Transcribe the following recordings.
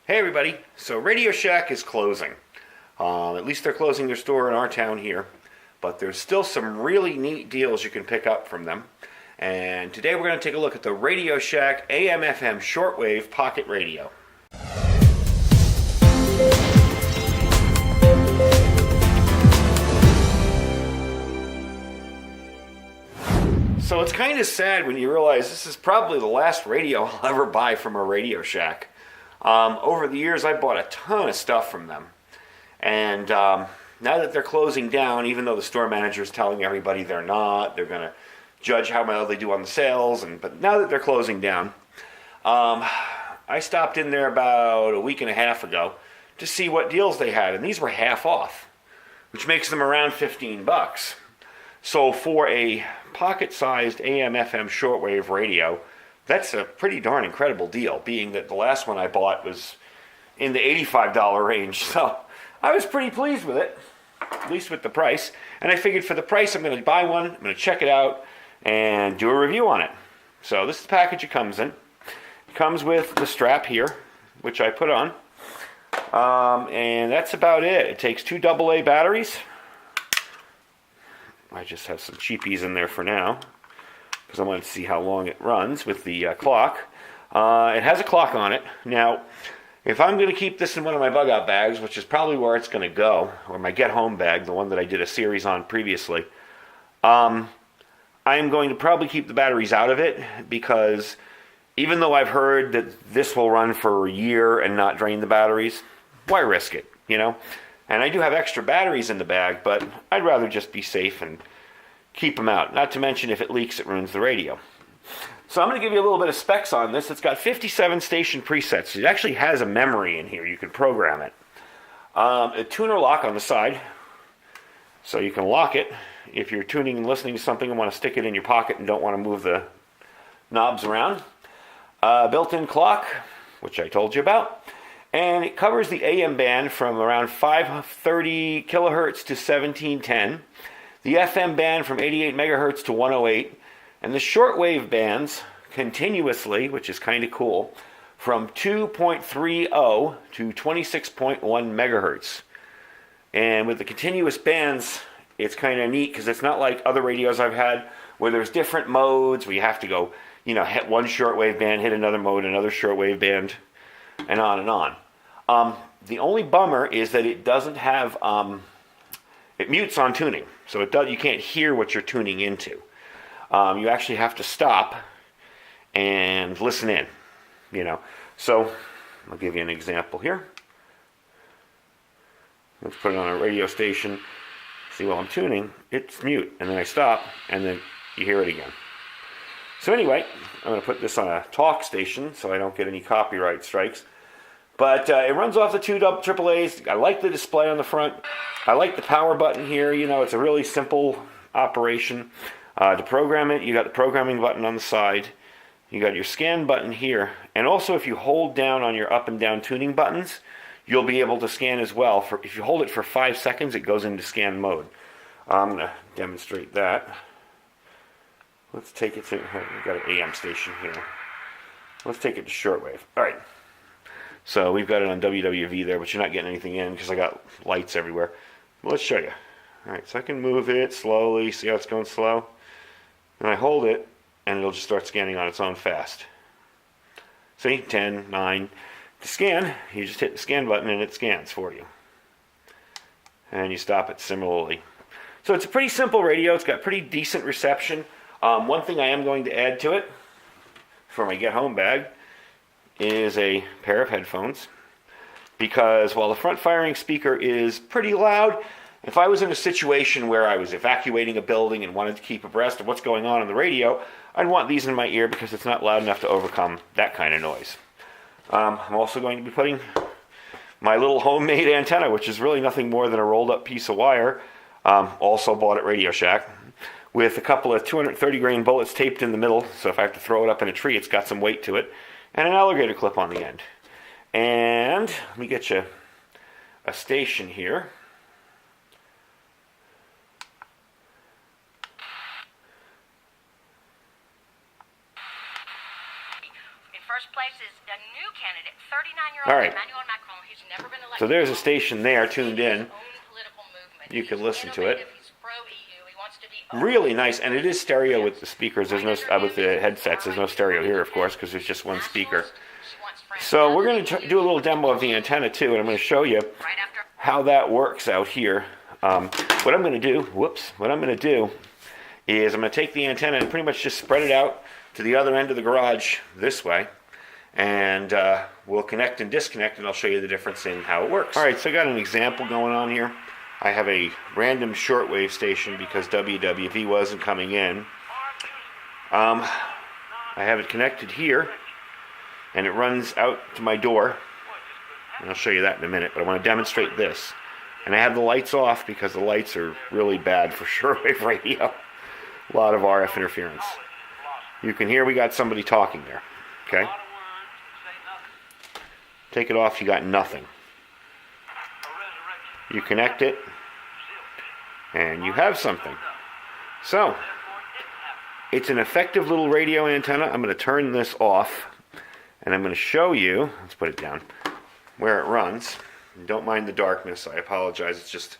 Hey everybody, so Radio Shack is closing. At least they're closing their store in our town here, but there's still some really neat deals you can pick up from them. And today we're going to take a look at the Radio Shack AM/FM Shortwave Pocket Radio. So it's kind of sad when you realize this is probably the last radio I'll ever buy from a Radio Shack. Over the years, I bought a ton of stuff from them. And now that they're closing down, even though the store manager is telling everybody they're not, they're going to judge how well they do on the sales. But now that they're closing down, I stopped in there about a week and a half ago to see what deals they had. And these were half off, which makes them around $15. So for a pocket-sized AM/FM shortwave radio, that's a pretty darn incredible deal, being that the last one I bought was in the $85 range. So I was pretty pleased with it, at least with the price. And I figured for the price, I'm going to buy one, I'm going to check it out, and do a review on it. So this is the package it comes in. It comes with the strap here, which I put on. And that's about it. It takes two AA batteries. I just have some cheapies in there for now, because I wanted to see how long it runs with the clock. It has a clock on it. Now, if I'm going to keep this in one of my bug out bags, which is probably where it's going to go, or my get home bag, the one that I did a series on previously, I'm going to probably keep the batteries out of it, because even though I've heard that this will run for a year and not drain the batteries, why risk it, you know? And I do have extra batteries in the bag, but I'd rather just be safe and keep them out. Not to mention, if it leaks, it ruins the radio. So I'm going to give you a little bit of specs on this. It's got 57 station presets. It actually has a memory in here. You can program it. A tuner lock on the side, so you can lock it if you're tuning and listening to something and want to stick it in your pocket and don't want to move the knobs around. Built-in clock, which I told you about. And it covers the AM band from around 530 kilohertz to 1710. The FM band from 88 megahertz to 108. And the shortwave bands continuously, which is kind of cool, from 2.30 to 26.1 megahertz. And with the continuous bands, it's kind of neat because it's not like other radios I've had where there's different modes where you have to go, hit one shortwave band, hit another mode, another shortwave band, and on and on. The only bummer is that it doesn't have, it mutes on tuning. So you can't hear what you're tuning into. You actually have to stop and listen in, So I'll give you an example here. Let's put it on a radio station. See, while I'm tuning, it's mute. And then I stop, and then you hear it again. So anyway, I'm going to put this on a talk station so I don't get any copyright strikes. But it runs off the two AAAs. I like the display on the front. I like the power button here. It's a really simple operation. To program it, you got the programming button on the side. You got your scan button here. And also, if you hold down on your up and down tuning buttons, you'll be able to scan as well. If you hold it for 5 seconds, it goes into scan mode. I'm going to demonstrate that. Let's take it to, we've got an AM station here. Let's take it to shortwave. All right. So we've got it on WWV there, but you're not getting anything in because I got lights everywhere. Well, let's show you. All right, so I can move it slowly. See how it's going slow? And I hold it, and it'll just start scanning on its own fast. See, 10, 9. To scan, you just hit the scan button, and it scans for you. And you stop it similarly. So it's a pretty simple radio. It's got pretty decent reception. One thing I am going to add to it for my get-home bag is a pair of headphones, because while the front firing speaker is pretty loud, if I was in a situation where I was evacuating a building and wanted to keep abreast of what's going on the radio, I'd want these in my ear because it's not loud enough to overcome that kind of noise. I'm also going to be putting my little homemade antenna, which is really nothing more than a rolled up piece of wire, also bought at Radio Shack, with a couple of 230 grain bullets taped in the middle, so if I have to throw it up in a tree, it's got some weight to it, and an alligator clip on the end. And let me get you a station here. In first place is a new candidate, 39 All right. So there's a station there tuned in. You can listen to it. Really nice, and it is stereo with the speakers. There's no with the headsets. There's no stereo here, of course, because there's just one speaker. So we're going to do a little demo of the antenna too, and I'm going to show you how that works out here. What I'm going to do, what I'm going to do is I'm going to take the antenna and pretty much just spread it out to the other end of the garage this way, and we'll connect and disconnect, and I'll show you the difference in how it works. All right, so I got an example going on here. I have a random shortwave station because WWV wasn't coming in. I have it connected here, and it runs out to my door, and I'll show you that in a minute, but I want to demonstrate this. And I have the lights off because the lights are really bad for shortwave radio. A lot of RF interference. You can hear we got somebody talking there, okay? Take it off, you got nothing. You connect it, and you have something. So, it's an effective little radio antenna. I'm going to turn this off, and I'm going to show you, let's put it down, where it runs. And don't mind the darkness, I apologize. It's just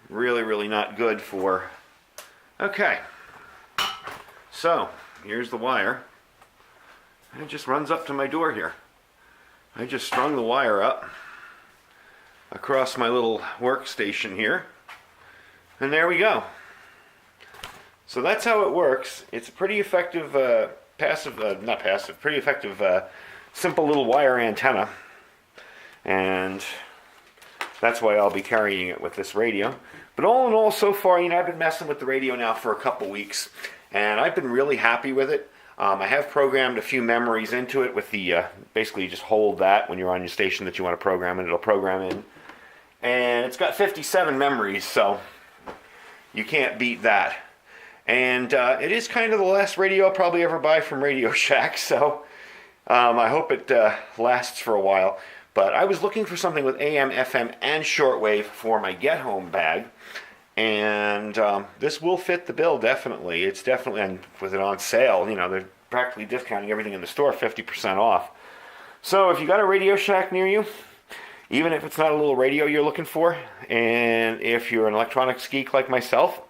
really, really not good for... Okay. So, here's the wire. And it just runs up to my door here. I just strung the wire up across my little workstation here, and there we go. So that's how it works. It's a pretty effective pretty effective simple little wire antenna, and that's why I'll be carrying it with this radio. But all in all, so far, I've been messing with the radio now for a couple weeks, and I've been really happy with it. I have programmed a few memories into it with the, basically you just hold that when you're on your station that you want to program, and it'll program in. And it's got 57 memories, so you can't beat that. And it is kind of the last radio I'll probably ever buy from Radio Shack, so I hope it lasts for a while. But I was looking for something with AM, FM, and shortwave for my get-home bag. And this will fit the bill, definitely. It's definitely, and with it on sale, they're practically discounting everything in the store, 50% off. So if you got a Radio Shack near you, even if it's not a little radio you're looking for, and if you're an electronics geek like myself,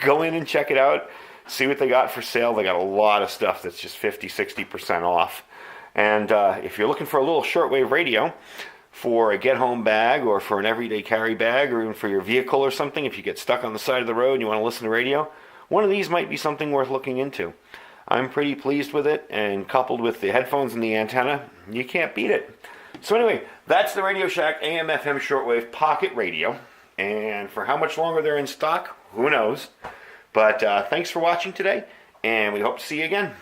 go in and check it out, see what they got for sale. They got a lot of stuff that's just 50-60% off. And if you're looking for a little shortwave radio for a get-home bag, or for an everyday carry bag, or even for your vehicle or something, if you get stuck on the side of the road and you want to listen to radio, one of these might be something worth looking into. I'm pretty pleased with it, and coupled with the headphones and the antenna, you can't beat it. So anyway, that's the Radio Shack AM FM shortwave pocket radio, and for how much longer they're in stock, who knows. But thanks for watching today, and we hope to see you again.